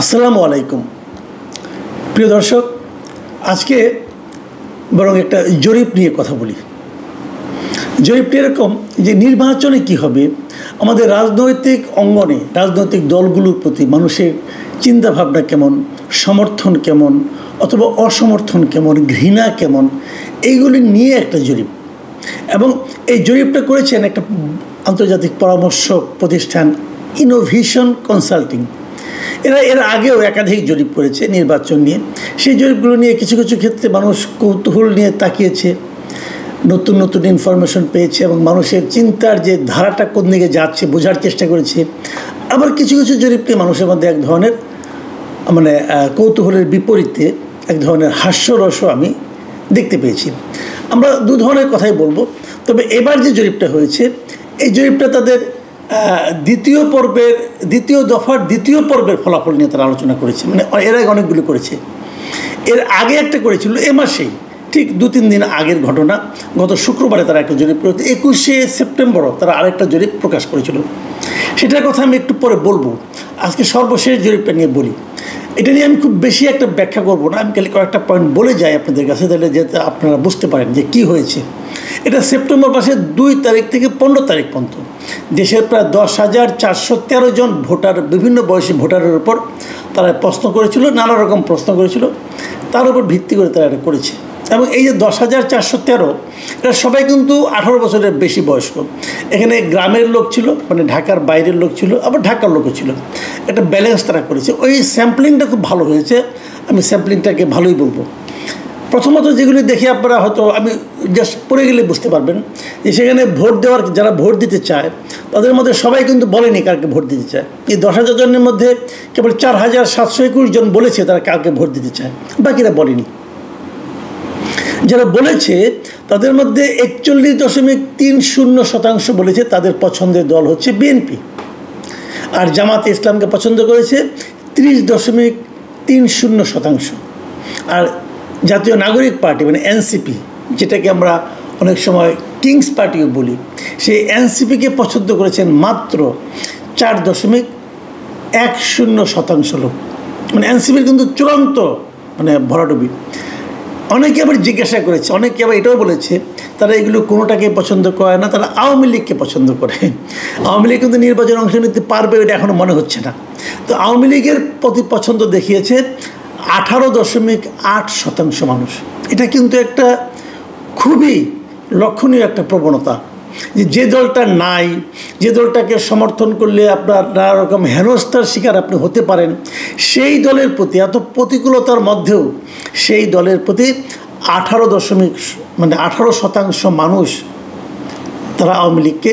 আসসালামু আলাইকুম প্রিয় দর্শক, আজকে বরং একটা জরিপ নিয়ে কথা বলি। জরিপটি এরকম যে নির্বাচনে কি হবে, আমাদের রাজনৈতিক অঙ্গনে রাজনৈতিক দলগুলোর প্রতি মানুষের চিন্তাভাবনা কেমন, সমর্থন কেমন অথবা অসমর্থন কেমন, ঘৃণা কেমন, এইগুলি নিয়ে একটা জরিপ। এবং এই জরিপটা করেছেন একটা আন্তর্জাতিক পরামর্শ প্রতিষ্ঠান ইনোভেশন কনসাল্টিং। এর আগেও একাধিক জরিপ করেছে নির্বাচন নিয়ে। সেই জরিপগুলো নিয়ে কিছু কিছু ক্ষেত্রে মানুষ কৌতূহল নিয়ে তাকিয়েছে, নতুন নতুন ইনফরমেশন পেয়েছে এবং মানুষের চিন্তার যে ধারাটা কোন দিকে যাচ্ছে বোঝার চেষ্টা করেছে। আবার কিছু কিছু জরিপ নিয়ে মানুষের মধ্যে এক ধরনের কৌতূহলের বিপরীতে এক ধরনের হাস্যরসও আমি দেখতে পেয়েছি। আমরা দু ধরনের কথাই বলবো। তবে এবার যে জরিপটা হয়েছে, এই জরিপটা তাদের দ্বিতীয় দফার দ্বিতীয় পর্বের ফলাফল নিয়ে তারা আলোচনা করেছে। মানে এর আগে অনেকগুলো করেছে। এর আগে একটা করেছিল এ মাসেই, ঠিক 2-3 দিন আগের ঘটনা। গত শুক্রবারে তারা একটা জরিপ করেছে, 21শে সেপ্টেম্বরও তারা আরেকটা জরিপ প্রকাশ করেছিল। সেটার কথা আমি একটু পরে বলবো। আজকে সর্বশেষ জরিপটা নিয়ে বলি। এটা নিয়ে আমি খুব বেশি একটা ব্যাখ্যা করবো না, আমি খালি কয়েকটা পয়েন্ট বলে যাই আপনাদের কাছে, তাহলে যাতে আপনারা বুঝতে পারেন যে কী হয়েছে। এটা সেপ্টেম্বর মাসের 2 তারিখ থেকে 15 তারিখ পর্যন্ত দেশের প্রায় 10,413 জন ভোটার, বিভিন্ন বয়সী ভোটারের উপর তারা প্রশ্ন করেছিল, নানা রকম প্রশ্ন করেছিল, তার উপর ভিত্তি করে তারা এটা করেছে। এবং এই যে 10,413 এটা সবাই কিন্তু 18 বছরের বেশি বয়স্ক। এখানে গ্রামের লোক ছিল, মানে ঢাকার বাইরের লোক ছিল, আবার ঢাকার লোকও ছিল। একটা ব্যালেন্স তারা করেছে। ওই স্যাম্পলিংটা খুব ভালো হয়েছে, আমি স্যাম্পলিংটাকে ভালোই বলবো। প্রথমত যেগুলি দেখে আপনারা হয়তো আমি জাস্ট পড়ে গেলে বুঝতে পারবেন যে সেখানে ভোট দেওয়ার, যারা ভোট দিতে চায় তাদের মধ্যে সবাই কিন্তু বলেনি কাকে ভোট দিতে চায়। এই 10,000 জনের মধ্যে কেবল 4,721 জন বলেছে তারা কাকে ভোট দিতে চায়, বাকিরা বলেনি। যারা বলেছে তাদের মধ্যে 41.30% বলেছে তাদের পছন্দের দল হচ্ছে বিএনপি, আর জামাতে ইসলামকে পছন্দ করেছে 30.30%। আর জাতীয় নাগরিক পার্টি মানে এনসিপি, যেটাকে আমরা অনেক সময় কিংস পার্টিও বলি, সেই এনসিপিকে পছন্দ করেছেন মাত্র 4.10% লোক। মানে এনসিপির কিন্তু চূড়ান্ত ভরাডুবি। অনেকে আবার জিজ্ঞাসা করেছে, অনেকে আবার এটাও বলেছে তারা এগুলো কোনোটাকে পছন্দ করে না, তারা আওয়ামী লীগকে পছন্দ করে। আওয়ামী লীগ কিন্তু নির্বাচনে অংশ নিতে পারবে এটা এখনও মনে হচ্ছে না। তো আওয়ামী লীগের প্রতি পছন্দ দেখিয়েছে 18.8% মানুষ। এটা কিন্তু একটা খুবই লক্ষণীয় একটা প্রবণতা, যে দলটা নাই, যে দলটাকে সমর্থন করলে আপনার নানা রকম হেনস্থার শিকার আপনি হতে পারেন, সেই দলের প্রতি এত প্রতিকূলতার মধ্যেও সেই দলের প্রতি 18% মানুষ তারা আওয়ামী লীগকে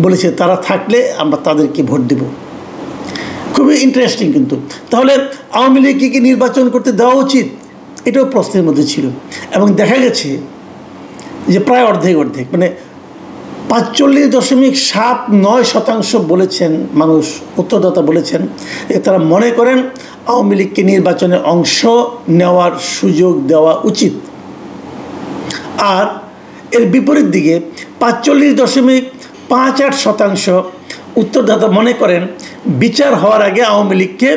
বলেছে তারা থাকলে আমরা তাদেরকে ভোট দেব। খুবই ইন্টারেস্টিং কিন্তু। তাহলে আওয়ামী লীগকে কি নির্বাচন করতে দেওয়া উচিত, এটাও প্রশ্নের মধ্যে ছিল। এবং দেখা গেছে যে প্রায় অর্ধেক মানে 45.79% বলেছেন মানুষ, উত্তরদাতা বলেছেন তারা মনে করেন আওয়ামী লীগকে নির্বাচনে অংশ নেওয়ার সুযোগ দেওয়া উচিত। আর এর বিপরীত দিকে 45.58% উত্তরদাতা মনে করেন বিচার হওয়ার আগে আওয়ামী লীগকে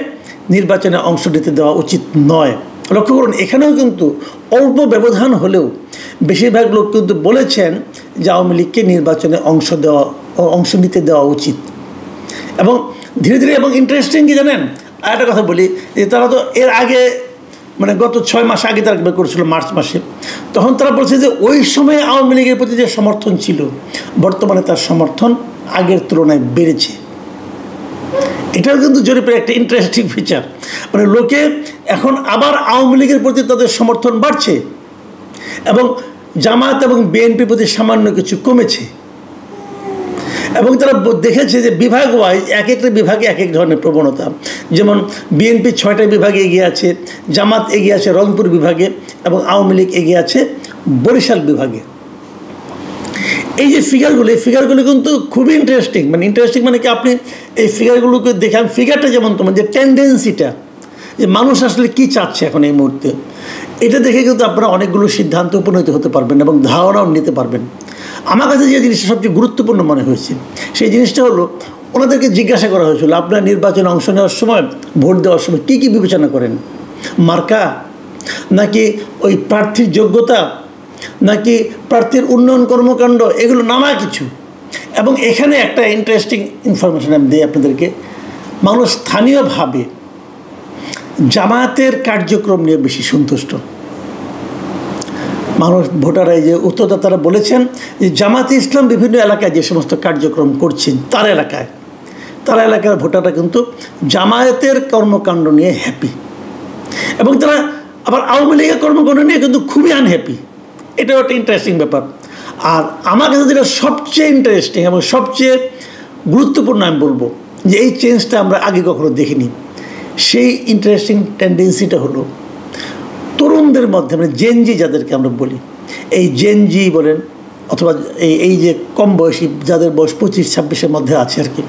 নির্বাচনে অংশ নিতে দেওয়া উচিত নয়। লক্ষ্য করুন, এখানেও কিন্তু অল্প ব্যবধান হলেও বেশিরভাগ লোক কিন্তু বলেছেন যে আওয়ামী লীগকে নির্বাচনে অংশ নিতে দেওয়া উচিত। এবং ধীরে ধীরে, এবং ইন্টারেস্টিং কি জানেন, আর একটা কথা বলি যে তারা তো এর আগে গত 6 মাস আগে তারা করেছিল মার্চ মাসে, তখন তারা বলছে যে ওই সময় আওয়ামী লীগের প্রতি যে সমর্থন ছিল বর্তমানে তার সমর্থন আগের তুলনায় বেড়েছে। এটাও কিন্তু জরিপের একটা ইন্টারেস্টিং ফিচার। লোকে এখন আবার আওয়ামী লীগের প্রতি তাদের সমর্থন বাড়ছে এবং জামাত এবং বিএনপির প্রতি সামান্য কিছু কমেছে। এবং তারা দেখেছে যে বিভাগ ওয়াইজ এক একটা বিভাগে এক এক ধরনের প্রবণতা। যেমন বিএনপি 6টা বিভাগে এগিয়ে আছে, জামাত এগিয়ে আছে রংপুর বিভাগে, এবং আওয়ামী লীগ এগিয়ে আছে বরিশাল বিভাগে। এই যে ফিগারগুলো, এই ফিগারগুলো কিন্তু খুবই ইন্টারেস্টিং। ইন্টারেস্টিং কি, আপনি এই ফিগারগুলোকে দেখে, ফিগারটা যেমন তোমার যে টেন্ডেন্সিটা, যে মানুষ আসলে কী চাচ্ছে এখন এই মুহূর্তে, এটা দেখে কিন্তু আপনারা অনেকগুলো সিদ্ধান্তে উপনীত হতে পারবেন এবং ধারণাও নিতে পারবেন। আমার কাছে যে জিনিসটা সবচেয়ে গুরুত্বপূর্ণ মনে হয়েছে সেই জিনিসটা হলো ওনাদেরকে জিজ্ঞাসা করা হয়েছিল, আপনার নির্বাচনে অংশ নেওয়ার সময়, ভোট দেওয়ার সময় কী কী বিবেচনা করেন? মার্কা, নাকি ওই প্রার্থীর যোগ্যতা, নাকি প্রার্থীর উন্নয়ন কর্মকাণ্ড, এগুলো নানা কিছু। এবং এখানে একটা ইন্টারেস্টিং ইনফরমেশন আমি দিই আপনাদেরকে। মানুষ স্থানীয়ভাবে জামায়াতের কার্যক্রম নিয়ে বেশি সন্তুষ্ট। মানুষ, ভোটাররা, এই যে উত্তরদাতারা বলেছেন যে জামায়াতে ইসলাম বিভিন্ন এলাকায় যে সমস্ত কার্যক্রম করছেন তার এলাকার ভোটাররা কিন্তু জামায়াতের কর্মকাণ্ড নিয়ে হ্যাপি, এবং তারা আবার আওয়ামী লীগের কর্মকাণ্ড নিয়ে কিন্তু খুবই আনহ্যাপি। এটাও একটা ইন্টারেস্টিং ব্যাপার। আর আমার কাছে যেটা সবচেয়ে ইন্টারেস্টিং এবং সবচেয়ে গুরুত্বপূর্ণ আমি বলবো যে এই চেঞ্জটা আমরা আগে কখনো দেখিনি, সেই ইন্টারেস্টিং টেন্ডেন্সিটা হলো তরুণদের মধ্যে, মানে জেনজি যাদেরকে আমরা বলি, এই জেনজি বলেন অথবা এই যে কম বয়সী, যাদের বয়স 25-26-এর মধ্যে আছে আর কি,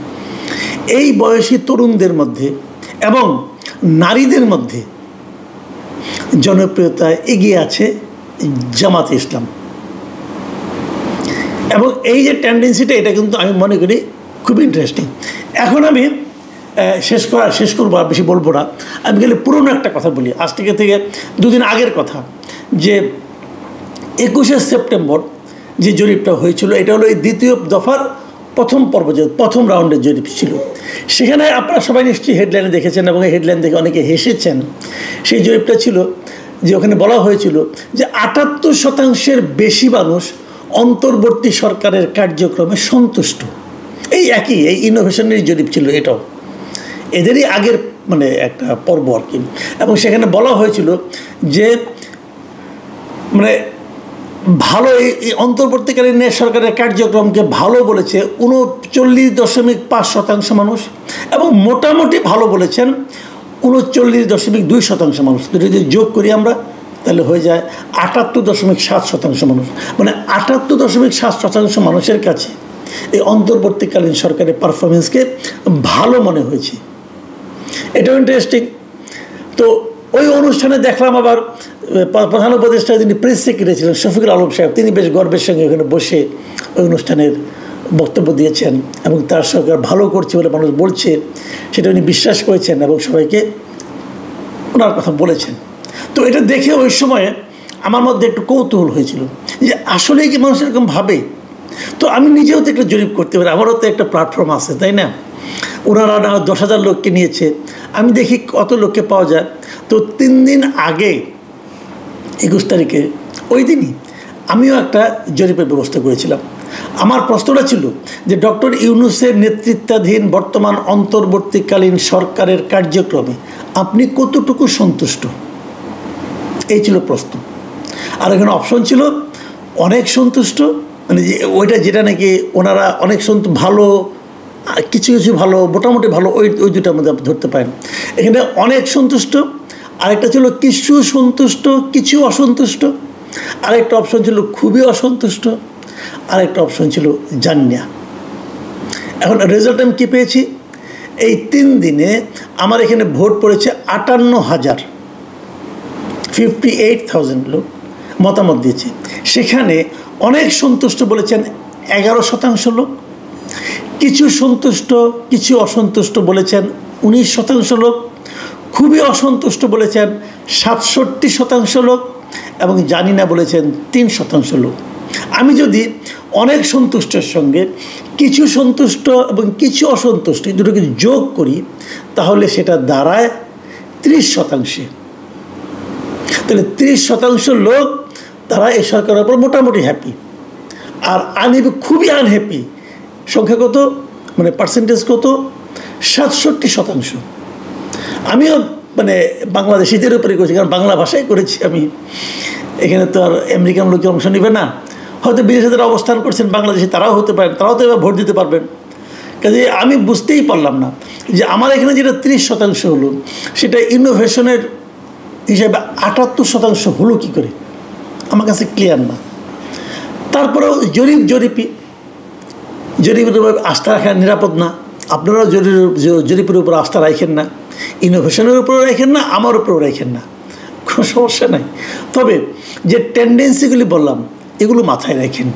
এই বয়সী তরুণদের মধ্যে এবং নারীদের মধ্যে জনপ্রিয়তায় এগিয়ে আছে জামাতে ইসলাম। এবং এই যে টেন্ডেন্সিটা, এটা কিন্তু আমি মনে করি খুব ইন্টারেস্টিং। এখন আমি শেষ করবো, আর বেশি বলবো না। আমি গেলে পুরনো একটা কথা বলি, আজ থেকে 2 দিন আগের কথা, যে 21শে সেপ্টেম্বর যে জরিপটা হয়েছিল, এটা হলো এই দ্বিতীয় দফার প্রথম পর্ব, যে প্রথম রাউন্ডের জরিপ ছিল। সেখানে আপনারা সবাই নিশ্চয়ই হেডলাইনে দেখেছেন এবং এই হেডলাইন দেখে অনেকে হেসেছেন। সেই জরিপটা ছিল যে ওখানে বলা হয়েছিল যে 78% বেশি মানুষ অন্তর্বর্তী সরকারের কার্যক্রমে সন্তুষ্ট। এই একই, এই ইনোভেশনের জরিপ ছিল এটাও, এদেরই আগের মানে একটা পর্ব আর কি। এবং সেখানে বলা হয়েছিল যে মানে ভালো, এই অন্তর্বর্তীকালীন সরকারের কার্যক্রমকে ভালো বলেছে 39.5% মানুষ, এবং মোটামুটি ভালো বলেছেন 39.2% মানুষ। যদি যোগ করি আমরা তাহলে হয়ে যায় 78.7% মানুষ। মানে 78.7% মানুষের কাছে এই অন্তর্বর্তীকালীন সরকারের পারফরমেন্সকে ভালো মনে হয়েছে। এটাও ইন্টারেস্টিং। তো ওই অনুষ্ঠানে দেখলাম আবার প্রধান উপদেষ্টা, যিনি প্রেস সেক্রেটারি ছিলেন, শফিকুল আলম সাহেব, তিনি বেশ গর্বের সঙ্গে ওখানে বসে ওই অনুষ্ঠানের বক্তব্য দিয়েছেন এবং তার সরকার ভালো করছে বলে মানুষ বলছে, সেটা উনি বিশ্বাস করেছেন এবং সবাইকে ওনার কথা বলেছেন। তো এটা দেখে ওই সময়ে আমার মধ্যে একটু কৌতূহল হয়েছিল যে আসলেই কি মানুষ এরকম ভাবে। তো আমি নিজেও তো একটা জরিপ করতে পারি, আমারও তো একটা প্ল্যাটফর্ম আছে, তাই না? ওনারা 10,000 লোককে নিয়েছে, আমি দেখি কত লোককে পাওয়া যায়। তো 3 দিন আগে 21 তারিখে, ওই দিনই আমিও একটা জরিপের ব্যবস্থা করেছিলাম। আমার প্রশ্নটা ছিল যে ডক্টর ইউনূসের নেতৃত্বাধীন বর্তমান অন্তর্বর্তীকালীন সরকারের কার্যক্রমে আপনি কতটুকু সন্তুষ্ট, এই ছিল প্রশ্ন। আর এখানে অপশন ছিল অনেক সন্তুষ্ট, মানে যে ওইটা যেটা নাকি ওনারা অনেক ভালো, কিছু কিছু ভালো, মোটামুটি ভালো, ওই দুটার মধ্যে আপনি ধরতে পারেন। এখানে অনেক সন্তুষ্ট, আরেকটা ছিল কিছু সন্তুষ্ট কিছু অসন্তুষ্ট, আরেকটা অপশন ছিল খুবই অসন্তুষ্ট, আরেকটা অপশন ছিল জানিনা। এখন রেজাল্ট আমি কী পেয়েছি, এই 3 দিনে আমার এখানে ভোট পড়েছে 58,000 লোক মতামত দিয়েছে। সেখানে অনেক সন্তুষ্ট বলেছেন 11% লোক, কিছু সন্তুষ্ট কিছু অসন্তুষ্ট বলেছেন 19% লোক, খুবই অসন্তুষ্ট বলেছেন 67% লোক, এবং জানি না বলেছেন 3% লোক। আমি যদি অনেক সন্তুষ্টের সঙ্গে কিছু সন্তুষ্ট এবং কিছু অসন্তুষ্ট দুটোকে যোগ করি তাহলে সেটা দাঁড়ায় 30%। তাহলে 30% লোক তারা এই সরকারের উপর মোটামুটি হ্যাপি, আর আনহ্যাপি, খুবই আনহ্যাপি সংখ্যা কত, মানে পার্সেন্টেজ কত, 67%। আমিও মানে বাংলাদেশিদের উপরে করেছি, কারণ বাংলা ভাষায় করেছি আমি। এখানে তো আর আমেরিকান লোকের অংশ নেবে না, হয়তো বিদেশে যারা অবস্থান করছেন বাংলাদেশে তারাও হতে পারেন, তারাও তো এবার ভোট দিতে পারবেন। কাজে আমি বুঝতেই পারলাম না যে আমার এখানে যেটা 30% হলো সেটা ইনোভেশনের হিসাবে 78% হলো কী করে, আমার কাছে ক্লিয়ার না। তারপরেও জরিপের উপর আস্থা রাখা নিরাপদ না। আপনারাও জরিপের উপর আস্থা রাখেন না, ইনোভেশনের উপরেও রাখেন না, আমার উপরেও রাখেন না, কোনো সমস্যা নাই। তবে যে টেন্ডেন্সিগুলি বললাম এগুলো মাথায় রাখেন।